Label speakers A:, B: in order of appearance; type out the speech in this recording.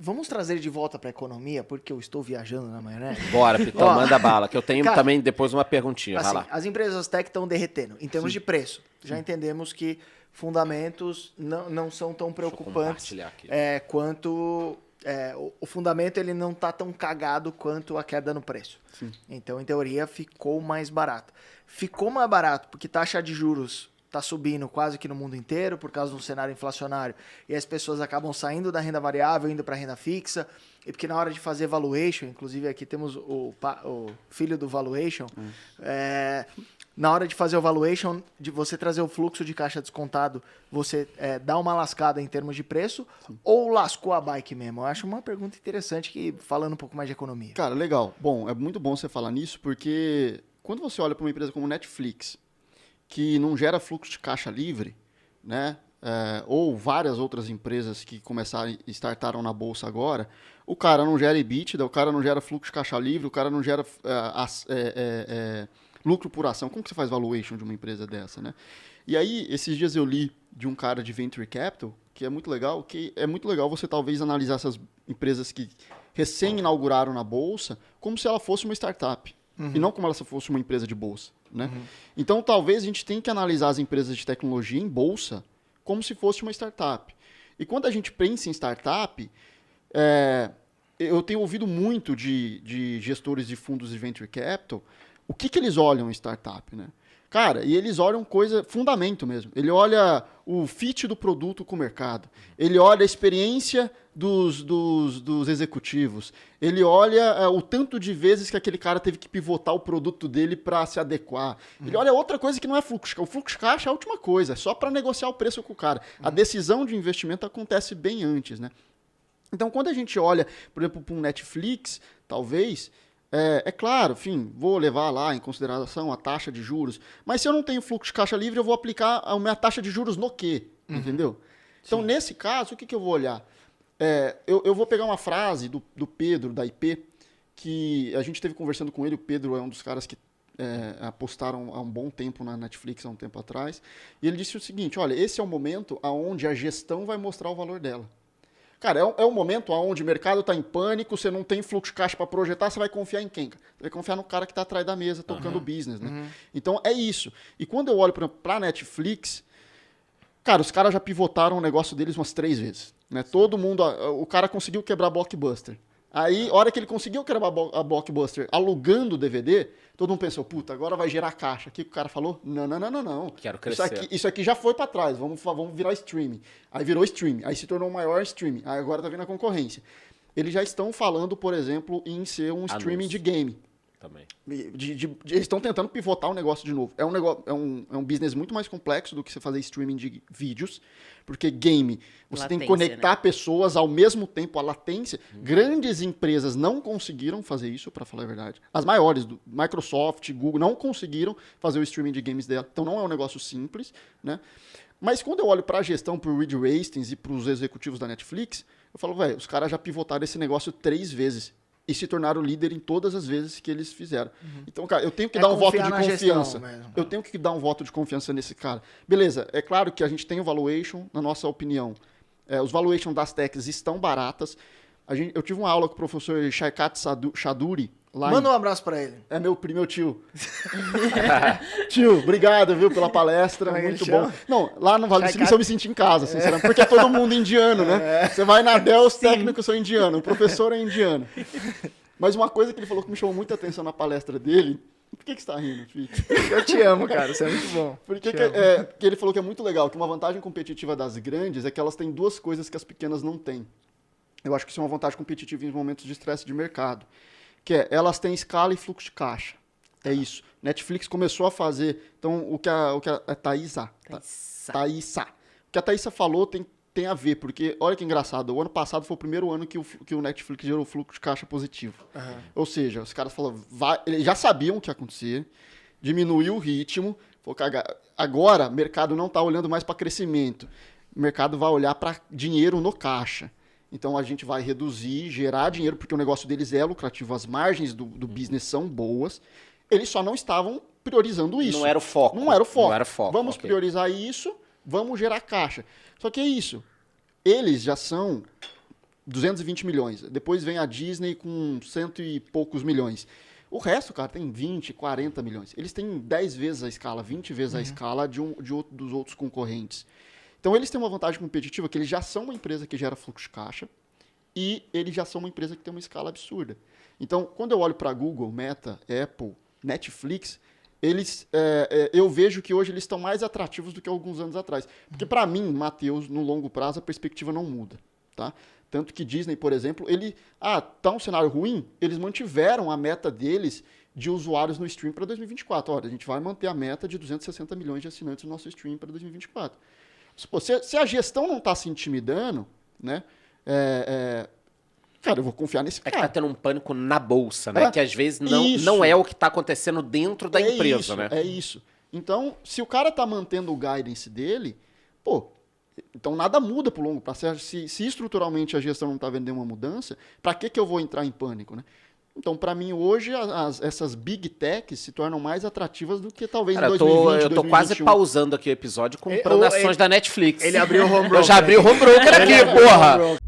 A: vamos trazer de volta para a economia, porque eu estou viajando na maionese.
B: Bora, Pitão, manda bala, que eu tenho
A: cara,
B: também depois uma perguntinha,
A: assim,
B: vai lá.
A: as empresas tech estão derretendo. Em termos de preço, já entendemos que fundamentos não são tão preocupantes quanto... o fundamento ele não está tão cagado quanto a queda no preço.
C: Sim.
A: Então, em teoria, ficou mais barato. Ficou mais barato porque taxa de juros está subindo quase que no mundo inteiro por causa do cenário inflacionário e as pessoas acabam saindo da renda variável, indo para a renda fixa, e porque na hora de fazer valuation, inclusive aqui temos o filho do valuation, na hora de fazer o valuation, de você trazer o fluxo de caixa descontado, você dá uma lascada em termos de preço. Sim. Ou lascou a bike mesmo? Eu acho uma pergunta interessante, falando um pouco mais de economia.
C: Cara, legal. Bom, é muito bom você falar nisso, porque quando você olha para uma empresa como Netflix, que não gera fluxo de caixa livre, né? Ou várias outras empresas que startaram na bolsa agora, o cara não gera EBITDA, o cara não gera fluxo de caixa livre, o cara não gera lucro por ação. Como que você faz valuation de uma empresa dessa, né? E aí, esses dias eu li de um cara de Venture Capital, que é muito legal você talvez analisar essas empresas que recém-inauguraram na bolsa como se ela fosse uma startup. Uhum. E não como ela fosse uma empresa de bolsa, né? Uhum. Então, talvez a gente tenha que analisar as empresas de tecnologia em bolsa como se fosse uma startup. E quando a gente pensa em startup, eu tenho ouvido muito de gestores de fundos de Venture Capital, o que eles olham em startup, né? Cara, e eles olham fundamento mesmo. Ele olha o fit do produto com o mercado. Ele olha a experiência dos executivos. Ele olha o tanto de vezes que aquele cara teve que pivotar o produto dele para se adequar. Ele olha outra coisa que não é fluxo. O fluxo de caixa é a última coisa, é só para negociar o preço com o cara. A decisão de investimento acontece bem antes, né? Então, quando a gente olha, por exemplo, para um Netflix, talvez... claro, enfim, vou levar lá em consideração a taxa de juros, mas se eu não tenho fluxo de caixa livre, eu vou aplicar a minha taxa de juros no quê? Entendeu? Então, nesse caso, o que eu vou olhar? Eu vou pegar uma frase do Pedro, da IP, que a gente esteve conversando com ele. O Pedro é um dos caras que apostaram há um bom tempo na Netflix, há um tempo atrás, e ele disse o seguinte: olha, esse é o momento onde a gestão vai mostrar o valor dela. Cara, é um momento onde o mercado está em pânico, você não tem fluxo de caixa para projetar, você vai confiar em quem? Você vai confiar no cara que está atrás da mesa, tocando o business, né? Então, é isso. E quando eu olho para a Netflix, cara, os caras já pivotaram o negócio deles umas 3 vezes. Né? Todo mundo... O cara conseguiu quebrar a Blockbuster. Aí, a hora que ele conseguiu quebrar a Blockbuster alugando o DVD, todo mundo pensou, puta, agora vai gerar caixa. O que o cara falou? Não.
B: Quero crescer.
C: Isso aqui já foi para trás, vamos virar streaming. Aí virou streaming, aí se tornou o maior streaming. Aí agora tá vindo a concorrência. Eles já estão falando, por exemplo, em ser um streaming de game.
B: Também.
C: Eles estão tentando pivotar o negócio de novo. É um business muito mais complexo do que você fazer streaming de vídeos, porque game, você tem que conectar pessoas ao mesmo tempo, a latência. Grandes empresas não conseguiram fazer isso, para falar a verdade. As maiores, Microsoft, Google, não conseguiram fazer o streaming de games dela. Então não é um negócio simples, né? Mas quando eu olho para a gestão, para o Reed Hastings e para os executivos da Netflix, eu falo, velho, os caras já pivotaram esse negócio 3 vezes. E se tornaram líder em todas as vezes que eles fizeram. Então, cara, eu tenho que dar um voto de confiança. Eu tenho que dar um voto de confiança nesse cara. Beleza, é claro que a gente tem o valuation, na nossa opinião. Os valuation das techs estão baratas. Eu tive uma aula com o professor Shaikat Chaduri.
A: Manda um abraço pra ele.
C: É meu tio. Tio, obrigado, viu, pela palestra. Muito bom. Não, lá no Vale do Silício eu me senti em casa, sinceramente. Porque é todo mundo indiano, né? Você vai na Dell, os técnicos são indianos, o professor é indiano. Mas uma coisa que ele falou que me chamou muita atenção na palestra dele... Por que você tá rindo, filho?
A: Eu te amo, cara. Isso é muito bom.
C: Porque que ele falou que é muito legal, que uma vantagem competitiva das grandes é que elas têm 2 coisas que as pequenas não têm. Eu acho que isso é uma vantagem competitiva em momentos de estresse de mercado. Que elas têm escala e fluxo de caixa. É isso. Netflix começou a fazer... Então, o que a Thaísa... O que a Thaísa falou tem a ver, porque, olha que engraçado, o ano passado foi o primeiro ano que o Netflix gerou fluxo de caixa positivo. Ou seja, os caras falaram, eles já sabiam o que ia acontecer, diminuiu o ritmo, falou, agora o mercado não está olhando mais para crescimento, o mercado vai olhar para dinheiro no caixa. Então, a gente vai reduzir, gerar dinheiro, porque o negócio deles é lucrativo, as margens do business são boas. Eles só não estavam priorizando isso.
B: Não era o foco.
C: Não era o foco. Vamos priorizar isso, vamos gerar caixa. Só que é isso. Eles já são 220 milhões. Depois vem a Disney com 100 e poucos milhões. O resto, cara, tem 20, 40 milhões. Eles têm 10 vezes a escala, 20 vezes a escala dos outros concorrentes. Então, eles têm uma vantagem competitiva que eles já são uma empresa que gera fluxo de caixa e eles já são uma empresa que tem uma escala absurda. Então, quando eu olho para Google, Meta, Apple, Netflix, eu vejo que hoje eles estão mais atrativos do que alguns anos atrás. Porque, para mim, Matheus, no longo prazo, a perspectiva não muda. Tá? Tanto que Disney, por exemplo, tá um cenário ruim, eles mantiveram a meta deles de usuários no stream para 2024. Olha, a gente vai manter a meta de 260 milhões de assinantes no nosso stream para 2024. Se a gestão não está se intimidando, né? Cara, eu vou confiar nesse cara.
B: É que tá tendo um pânico na bolsa, né? Que às vezes não é o que tá acontecendo dentro da empresa, né?
C: É isso. Então, se o cara tá mantendo o guidance dele, então nada muda pro longo prazo. Se estruturalmente a gestão não tá vendendo uma mudança, para que eu vou entrar em pânico, né? Então, para mim, hoje, essas big techs se tornam mais atrativas do que talvez em 2020,
B: eu tô quase pausando aqui o episódio comprando ações da Netflix.
A: Ele abriu o home broker.
B: Eu já abri o home broker aqui, porra!